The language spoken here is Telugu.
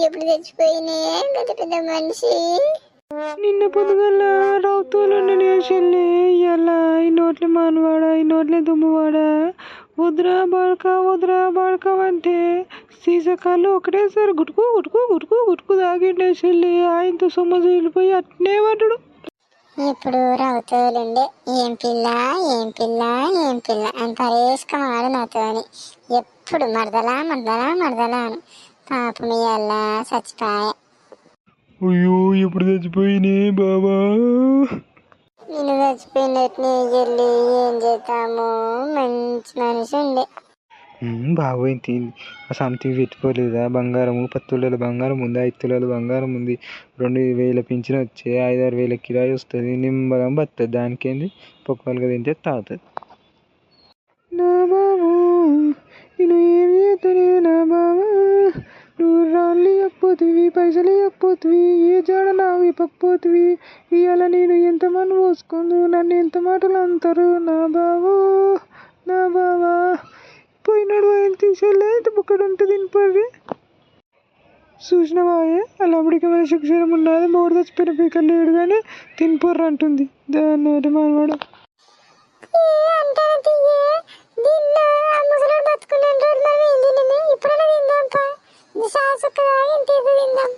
ఎప్పుడు తెచ్చిపోయినే పెద్ద పెద్ద మనిషి. నిన్న పొద్దుగల రౌతులు చెల్లి ఇలా ఈ నోట్లే మానవాడా ఈ నోట్లే దుమ్మువాడా వద్దురా బడక అంటే సీసకాళ్ళు ఒకటేసారి గుటుకు గుటుకు గుటుకు గుటుకు తాగిండే చెల్లి. ఆయనతో సొమ్మ వెళ్ళిపోయి అట్నే పడ్డాడు. ఇప్పుడు రౌతులుండే ఏం పిల్ల ఏం పిల్ల ఏం పిల్ల అని పరేసుకమాడు నాతోని. ఎప్పుడు మరదలా మరదలా మరదలా అని. పాపం ఇయ్యాల చచ్చిపోయా. అయ్యో ఎప్పుడు చచ్చిపోయినే బాబా. నేను చచ్చిపోయినట్టు వెళ్ళి ఏం చేద్దాము, మంచి మనిషి ఉండే. బాబోయ్ సంథింగ్ పెట్టుకోలేదా? బంగారము 10 తులాల బంగారం ఉంది, 5 తులాల బంగారం ఉంది, 2,000 పింఛన్ వచ్చే 5-6 వేల కిరాయి వస్తుంది, నిమ్మలం బతుంది. దానికేంది పొక్కలుగా తింటే తాగుతుంది. నా బాబు నేను ఏం చేస్తానే నా బాబా. నువ్వు రాళ్ళు ఇవ్వకపోతివి, పైసలు ఇవ్వకపోతివి, ఏ జాడ నాకు ఇవ్వకపోతివి. ఇవాళ నేను ఎంతమంది పోసుకుందు, నన్ను ఎంత మాటలు అంటారు నా బాబు నా బాబా. పోయినాడు ఆయన తీసేళ్ళే బుక్కడ ఉంటుంది తినిపోయి చూసినవాయే అలా అప్పటికి మన శిక్షణ ఉన్నది. మూడు తెచ్చిపోయిన పీకలు లేడు కానీ తినిపోర్రు అంటుంది దాన్ని మనవాడ. బతుకున్నాను రోజు మనం ఏం తిన్నామే, ఇప్పుడైనా తిందాంపా. సాసుకు ఇంటి తిందాం.